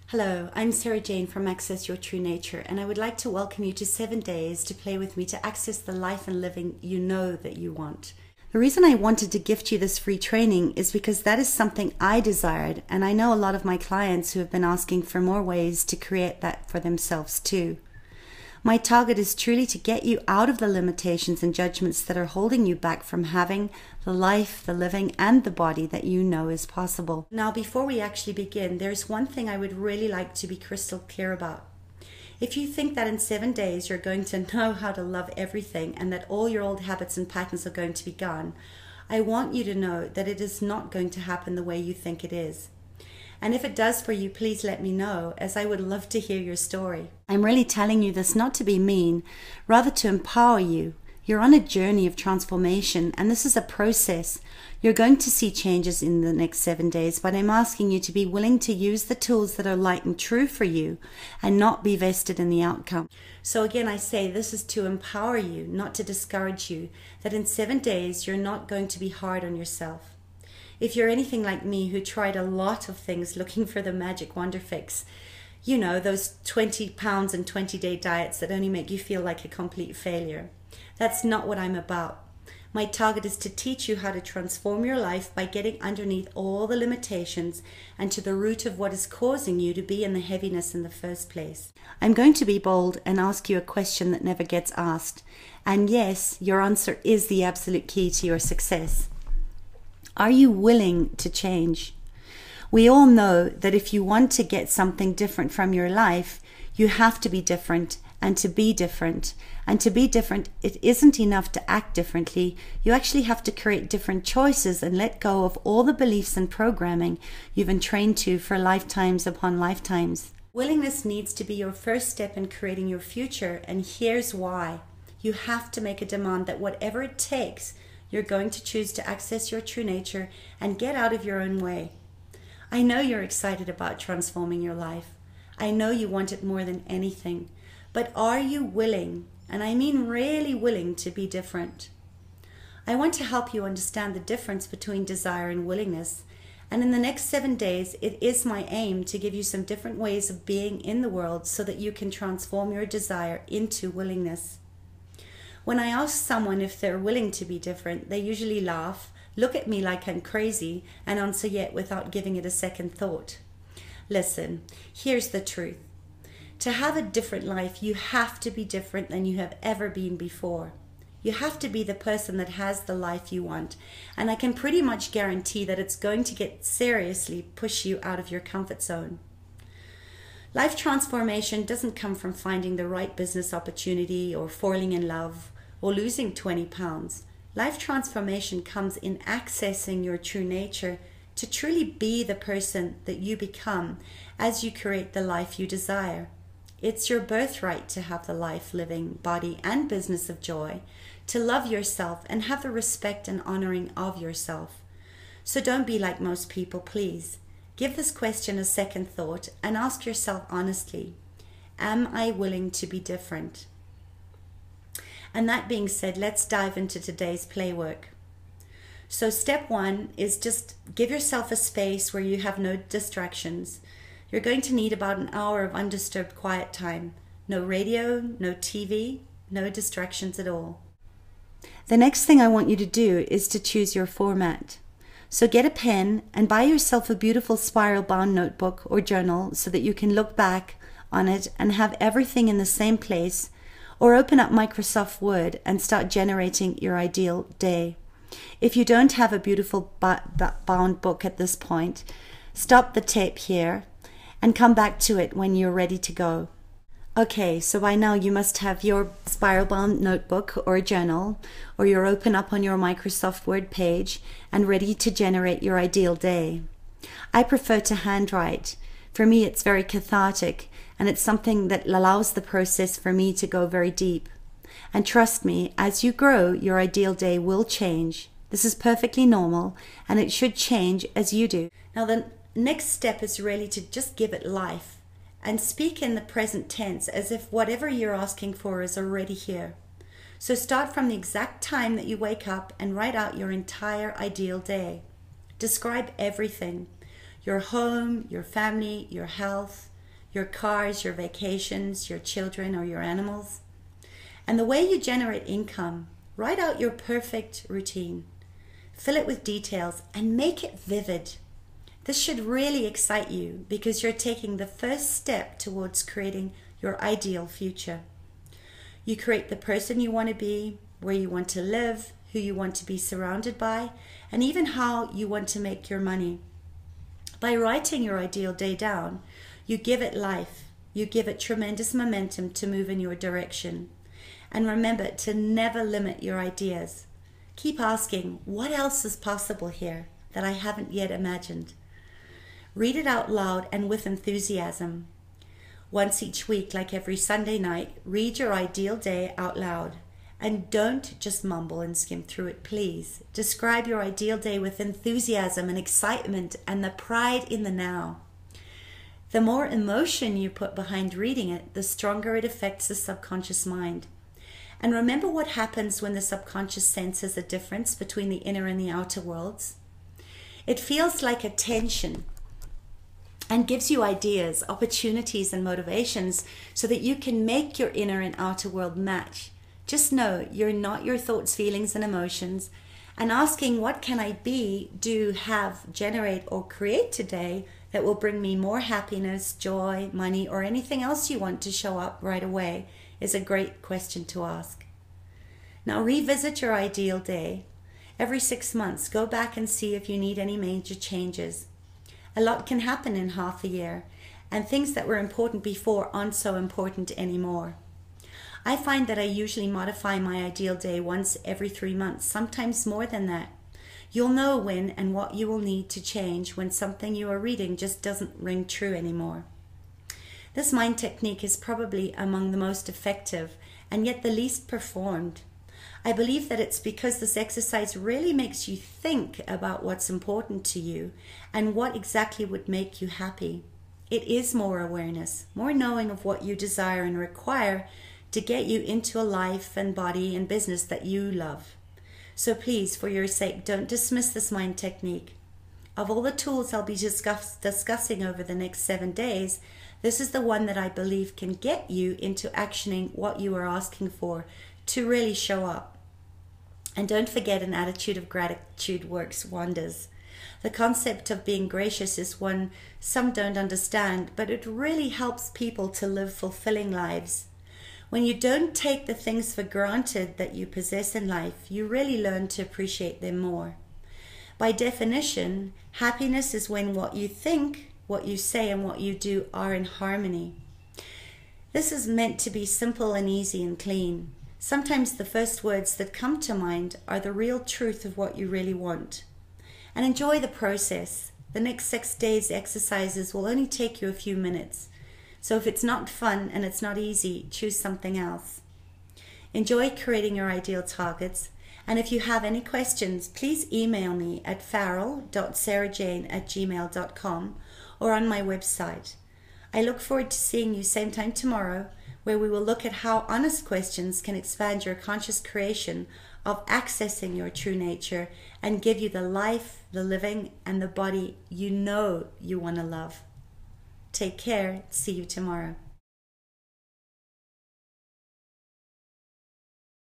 Hello, I'm Sarah Jane from Access Your True Nature, and I would like to welcome you to 7 days to play with me to access the life and living you know that you want. The reason I wanted to gift you this free training is because that is something I desired, and I know a lot of my clients who have been asking for more ways to create that for themselves too. My target is truly to get you out of the limitations and judgments that are holding you back from having the life, the living, and the body that you know is possible. Now, before we actually begin, there's one thing I would really like to be crystal clear about. If you think that in 7 days you're going to know how to love everything and that all your old habits and patterns are going to be gone, I want you to know that it is not going to happen the way you think it is. And if it does for you, please let me know, as I would love to hear your story. I'm really telling you this not to be mean, rather to empower you. You're on a journey of transformation, and this is a process. You're going to see changes in the next 7 days, but I'm asking you to be willing to use the tools that are light and true for you and not be vested in the outcome. So again, I say this is to empower you, not to discourage you, that in 7 days you're not going to be hard on yourself. If you're anything like me who tried a lot of things looking for the magic wonder fix, you know, those 20 pounds and 20-day diets that only make you feel like a complete failure. That's not what I'm about. My target is to teach you how to transform your life by getting underneath all the limitations and to the root of what is causing you to be in the heaviness in the first place. I'm going to be bold and ask you a question that never gets asked. And yes, your answer is the absolute key to your success. Are you willing to change? We all know that if you want to get something different from your life, you have to be different and to be different. And to be different, it isn't enough to act differently. You actually have to create different choices and let go of all the beliefs and programming you've been trained to for lifetimes upon lifetimes. Willingness needs to be your first step in creating your future, and here's why. You have to make a demand that whatever it takes, you're going to choose to access your true nature and get out of your own way. I know you're excited about transforming your life. I know you want it more than anything. But are you willing, and I mean really willing, to be different? I want to help you understand the difference between desire and willingness. And in the next 7 days, it is my aim to give you some different ways of being in the world so that you can transform your desire into willingness. When I ask someone if they're willing to be different, they usually laugh, look at me like I'm crazy, and answer yet without giving it a second thought. Listen, here's the truth. To have a different life, you have to be different than you have ever been before. You have to be the person that has the life you want, and I can pretty much guarantee that it's going to seriously push you out of your comfort zone. Life transformation doesn't come from finding the right business opportunity or falling in love or losing 20 pounds. Life transformation comes in accessing your true nature to truly be the person that you become as you create the life you desire. It's your birthright to have the life, living, body, and business of joy, to love yourself and have the respect and honoring of yourself. So don't be like most people, please. Give this question a second thought and ask yourself honestly, am I willing to be different? And that being said, let's dive into today's play work. So step 1 is just give yourself a space where you have no distractions. You're going to need about an hour of undisturbed quiet time. No radio, no TV, no distractions at all. The next thing I want you to do is to choose your format. So get a pen and buy yourself a beautiful spiral-bound notebook or journal so that you can look back on it and have everything in the same place, or open up Microsoft Word and start generating your ideal day. If you don't have a beautiful bound book at this point, stop the tape here and come back to it when you're ready to go. Okay, so by now you must have your spiral-bound notebook or a journal, or you're open up on your Microsoft Word page and ready to generate your ideal day. I prefer to handwrite. For me, it's very cathartic, and it's something that allows the process for me to go very deep. And trust me, as you grow, your ideal day will change. This is perfectly normal, and it should change as you do. Now, the next step is really to just give it life and speak in the present tense as if whatever you're asking for is already here. So start from the exact time that you wake up and write out your entire ideal day. Describe everything: your home, your family, your health, your cars, your vacations, your children, or your animals. And the way you generate income, write out your perfect routine. Fill it with details and make it vivid. This should really excite you because you're taking the first step towards creating your ideal future. You create the person you want to be, where you want to live, who you want to be surrounded by, and even how you want to make your money. By writing your ideal day down, you give it life. You give it tremendous momentum to move in your direction. And remember to never limit your ideas. Keep asking, what else is possible here that I haven't yet imagined? Read it out loud and with enthusiasm. Once each week, like every Sunday night, read your ideal day out loud. And don't just mumble and skim through it, please. Describe your ideal day with enthusiasm and excitement and the pride in the now. The more emotion you put behind reading it, the stronger it affects the subconscious mind. And remember what happens when the subconscious senses a difference between the inner and the outer worlds. It feels like a tension and gives you ideas, opportunities, and motivations so that you can make your inner and outer world match. Just know you're not your thoughts, feelings, and emotions. And asking, what can I be, do, have, generate, or create today that will bring me more happiness, joy, money, or anything else you want to show up right away is a great question to ask. Now revisit your ideal day. Every 6 months, go back and see if you need any major changes. A lot can happen in half a year, and things that were important before aren't so important anymore. I find that I usually modify my ideal day once every 3 months, sometimes more than that. You'll know when and what you will need to change when something you are reading just doesn't ring true anymore. This mind technique is probably among the most effective and yet the least performed. I believe that it's because this exercise really makes you think about what's important to you and what exactly would make you happy. It is more awareness, more knowing of what you desire and require to get you into a life and body and business that you love. So please, for your sake, don't dismiss this mind technique. Of all the tools I'll be discussing over the next 7 days, this is the one that I believe can get you into actioning what you are asking for to really show up. And don't forget, an attitude of gratitude works wonders. The concept of being gracious is one some don't understand, but it really helps people to live fulfilling lives. When you don't take the things for granted that you possess in life, you really learn to appreciate them more. By definition, happiness is when what you think, what you say, and what you do are in harmony. This is meant to be simple and easy and clean. Sometimes the first words that come to mind are the real truth of what you really want. And enjoy the process. The next 6 days exercises will only take you a few minutes. So if it's not fun and it's not easy, choose something else. Enjoy creating your ideal targets. And if you have any questions, please email me at farrell.sarahjane@gmail.com or on my website. I look forward to seeing you same time tomorrow, where we will look at how honest questions can expand your conscious creation of accessing your true nature and give you the life, the living, and the body you know you want to love. Take care. See you tomorrow.